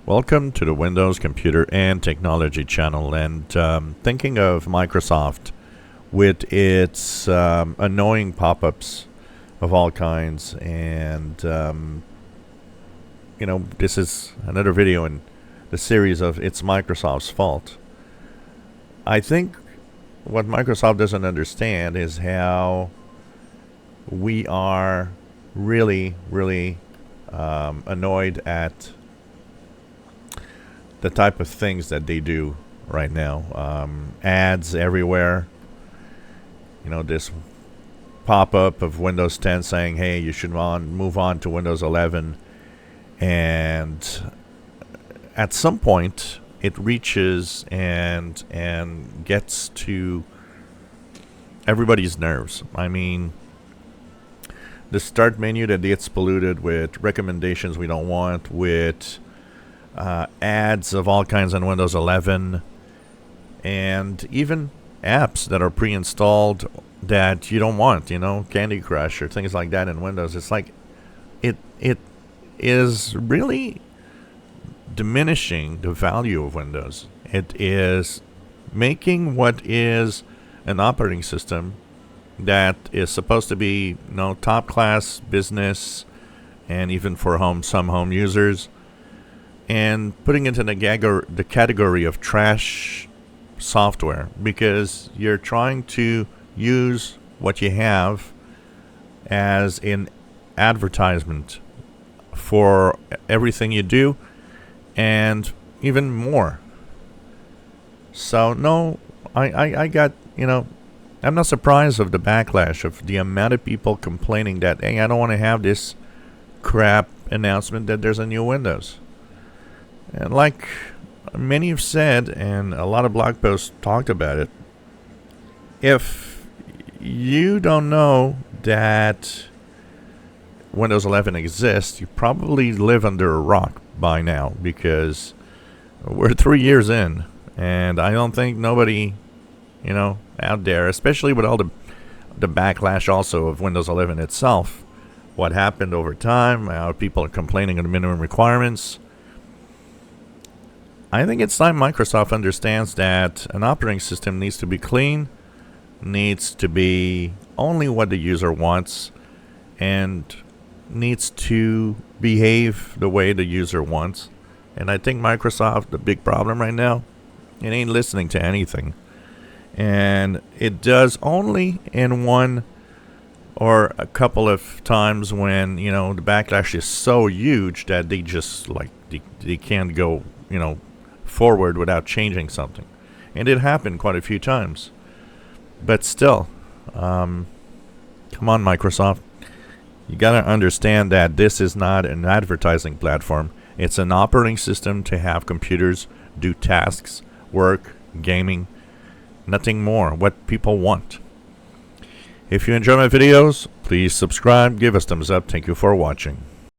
Welcome to the Windows Computer and Technology channel. And thinking of Microsoft with its annoying pop-ups of all kinds, and this is another video in the series of It's Microsoft's Fault. I think what Microsoft doesn't understand is how we are really annoyed at the type of things that they do right now. Ads everywhere. This pop-up of Windows 10 saying, hey, you should move on to Windows 11. And at some point, it reaches and gets to everybody's nerves. I mean, the start menu that gets polluted with recommendations we don't want, with ads of all kinds on Windows 11, and even apps that are pre-installed that you don't want, Candy Crush or things like that in Windows. It's like it is really diminishing the value of Windows. It is making what is an operating system that is supposed to be top class business and even for some home users, and putting it in the category of trash software, because you're trying to use what you have as an advertisement for everything you do and even more. So no, I got, I'm not surprised of the backlash of the amount of people complaining that, hey, I don't want to have this crap announcement that there's a new Windows. And like many have said, and a lot of blog posts talked about it, if you don't know that Windows 11 exists, you probably live under a rock by now, because we're 3 years in, and I don't think nobody, out there, especially with all the backlash also of Windows 11 itself, what happened over time, how people are complaining of the minimum requirements. I think it's time Microsoft understands that an operating system needs to be clean, needs to be only what the user wants, and needs to behave the way the user wants. And I think Microsoft, the big problem right now, it ain't listening to anything. And it does only in one or a couple of times when, the backlash is so huge that they just, they can't go, forward without changing something. And it happened quite a few times. But still, come on, Microsoft. You got to understand that this is not an advertising platform. It's an operating system to have computers do tasks, work, gaming, nothing more, what people want. If you enjoy my videos, please subscribe, give us thumbs up. Thank you for watching.